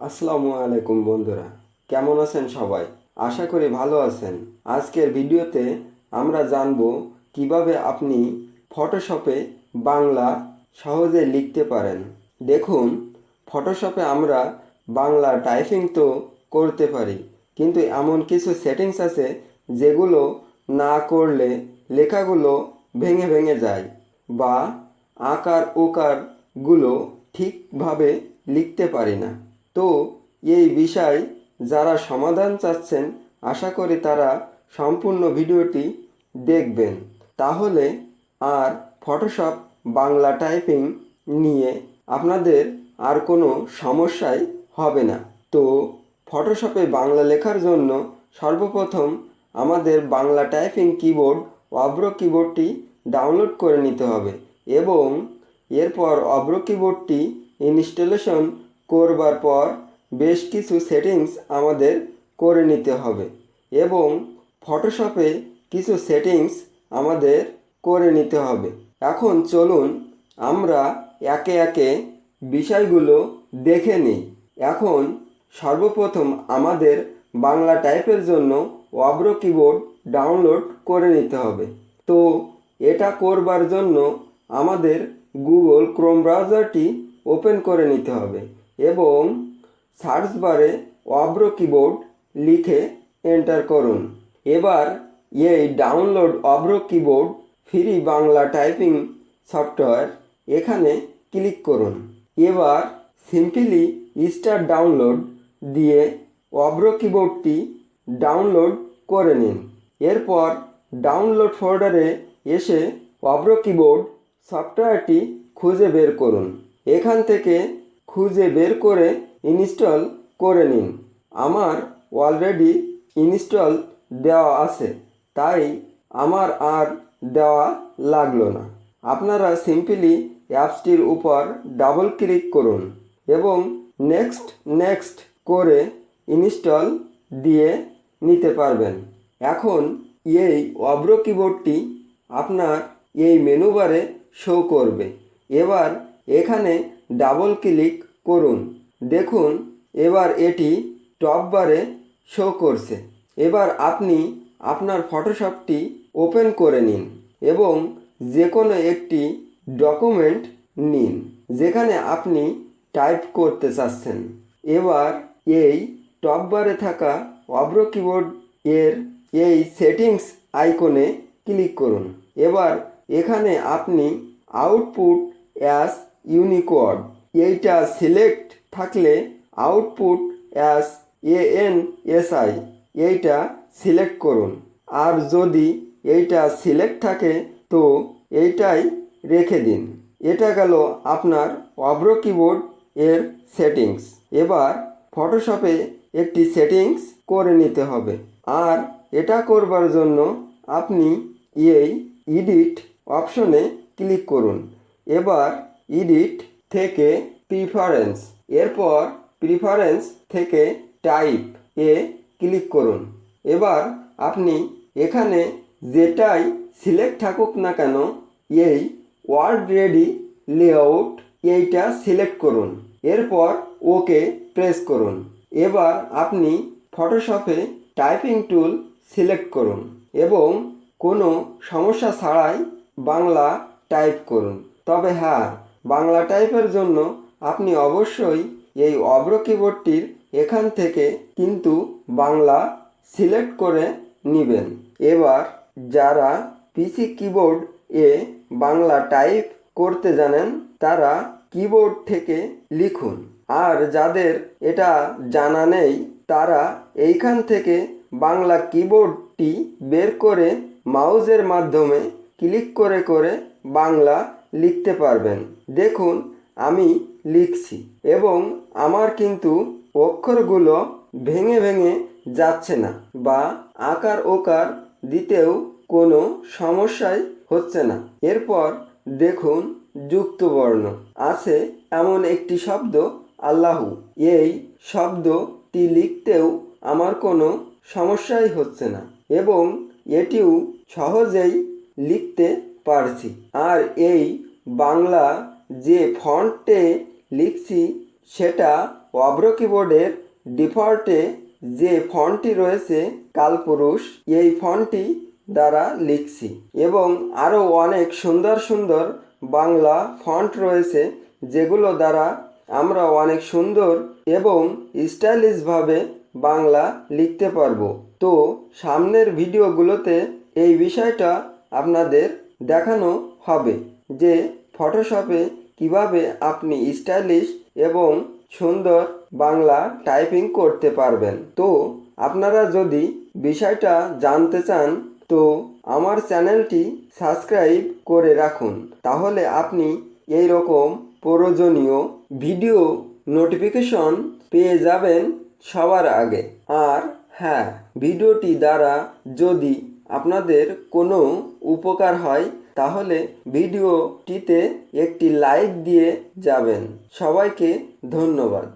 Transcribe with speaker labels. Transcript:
Speaker 1: আসসালামু আলাইকুম বন্ধুরা, কেমন আছেন সবাই? আশা করি ভালো আছেন। আজকের ভিডিওতে আমরা জানব কিভাবে আপনি ফটোশপে বাংলা সহজে লিখতে পারেন। দেখুন, ফটোশপে আমরা বাংলা টাইপিং তো করতে পারি, কিন্তু এমন কিছু সেটিংস আছে যেগুলো না করলে লেখাগুলো ভেঙে ভেঙে যায় বা আকার ওকারগুলো ঠিকভাবে লিখতে পারি না। তো এই বিষয় যারা সমাধান চাচ্ছেন, আশা করি তারা সম্পূর্ণ ভিডিওটি দেখবেন। তাহলে আর ফটোশপ বাংলা টাইপিং নিয়ে আপনাদের আর কোনো সমস্যাই হবে না। তো ফটোশপে বাংলা লেখার জন্য সর্বপ্রথম আমাদের বাংলা টাইপিং কিবোর্ড অভ্র কিবোর্ডটি ডাউনলোড করে নিতে হবে এবং এরপর অভ্র কিবোর্ডটি ইনস্টলেশন করবার পর বেশ কিছু সেটিংস আমাদের করে নিতে হবে এবং ফটোশপে কিছু সেটিংস আমাদের করে নিতে হবে। এখন চলুন আমরা একে একে বিষয়গুলো দেখে নিই। এখন সর্বপ্রথম আমাদের বাংলা টাইপের জন্য অভ্র কিবোর্ড ডাউনলোড করে নিতে হবে। তো এটা করবার জন্য আমাদের গুগল ক্রোম ব্রাউজারটি ওপেন করে নিতে হবে এবং সার্চ বারে অভ্র কিবোর্ড লিখে এন্টার করুন। এবার এই download Avro keyboard free Bangla typing software এখানে ক্লিক করুন। এবার সিম্পলি স্টার্ট ডাউনলোড দিয়ে অভ্র কিবোর্ডটি ডাউনলোড করে নিন। এরপর ডাউনলোড ফোল্ডারে এসে অভ্র কিবোর্ড সফটওয়্যারটি খুঁজে বের করুন। এখান থেকে খুঁজে বের করে ইনস্টল করে নিন। আমার অলরেডি ইনস্টল দেওয়া আছে, তাই আমার আর দেওয়া লাগলো না। আপনারা সিম্পলি অ্যাপসটির উপর ডাবল ক্লিক করুন এবং নেক্সট নেক্সট করে ইনস্টল দিয়ে নিতে পারবেন। এখন এই অভ্র কিবোর্ডটি আপনার এই মেনু বারে শো করবে। এবার এখানে ডাবল ক্লিক করুন। দেখুন, এবার এটি টপ বারে শো করছে। এবার আপনি আপনার ফটোশপটি ওপেন করে নিন এবং যে কোনো একটি ডকুমেন্ট নিন যেখানে আপনি টাইপ করতে চাচ্ছেন। এবার এই টপ বারে থাকা অভ্র কিবোর্ড এর এই সেটিংস আইকনে ক্লিক করুন। এবার এখানে আপনি আউটপুট অ্যাজ ইউনিকোড এইটা সিলেক্ট থাকলে আউটপুট অ্যাজ ANSI এইটা সিলেক্ট করুন, আর যদি এইটা সিলেক্ট থাকে তো এইটাই রেখে দিন। এটা গেল আপনার অভ্র কিবোর্ড এর সেটিংস। এবার ফটোশপে একটি সেটিংস করে নিতে হবে, আর এটা করবার জন্য আপনি এই এডিট অপশনে ক্লিক করুন। এবার এডিট থেকে প্রিফারেন্স, এরপর প্রিফারেন্স থেকে টাইপ এ ক্লিক করুন। এবার আপনি এখানে যেটাই সিলেক্ট থাকুক না কেন, এই ওয়ার্ড রেডি লেআউট এইটা সিলেক্ট করুন। এরপর ওকে প্রেস করুন। এবার আপনি ফটোশপে টাইপিং টুল সিলেক্ট করুন এবং কোনো সমস্যা ছাড়াই বাংলা টাইপ করুন। তবে হ্যাঁ, বাংলা টাইপের জন্য আপনি অবশ্যই এই অভ্র কিবোর্ডটির এখান থেকে কিন্তু বাংলা সিলেক্ট করে নেবেন। এবার যারা পিসি কিবোর্ড এ বাংলা টাইপ করতে জানেন তারা কিবোর্ড থেকে লিখুন, আর যাদের এটা জানা নেই তারা এইখান থেকে বাংলা কিবোর্ডটি বের করে মাউসের মাধ্যমে ক্লিক করে করে বাংলা লিখতে পারবেন। দেখুন, আমি লিখছি এবং আমার কিন্তু অক্ষরগুলো ভেঙে ভেঙে যাচ্ছে না বা আকার ওকার দিতেও কোনো সমস্যাই হচ্ছে না। এরপর দেখুন, যুক্ত বর্ণ আছে এমন একটি শব্দ আল্লাহু, এই শব্দটি লিখতেও আমার কোনো সমস্যাই হচ্ছে না এবং এটিও সহজেই লিখতে পারছি। আর এই বাংলা যে ফন্টে লিখছি সেটা অভ্র কিবোর্ডের ডিফল্টে যে ফন্টটি রয়েছে কালপুরুষ, এই ফন্টটি দ্বারা লিখছি এবং আরও অনেক সুন্দর সুন্দর বাংলা ফন্ট রয়েছে যেগুলো দ্বারা আমরা অনেক সুন্দর এবং স্টাইলিশভাবে বাংলা লিখতে পারবো। তো সামনের ভিডিওগুলোতে এই বিষয়টা আপনাদের দেখানো হবে যে ফটোশপে কিভাবে আপনি স্টাইলিশ এবং সুন্দর বাংলা টাইপিং করতে পারবেন। তো আপনারা যদি বিষয়টা জানতে চান তো আমার চ্যানেলটি সাবস্ক্রাইব করে রাখুন, তাহলে আপনি এই রকম প্রয়োজনীয় ভিডিও নোটিফিকেশন পেয়ে যাবেন সবার আগে। আর হ্যাঁ, ভিডিওটি দ্বারা যদি আপনাদের কোনো উপকার হয় তাহলে ভিডিওটিতে একটি লাইক দিয়ে যাবেন। সবাইকে ধন্যবাদ।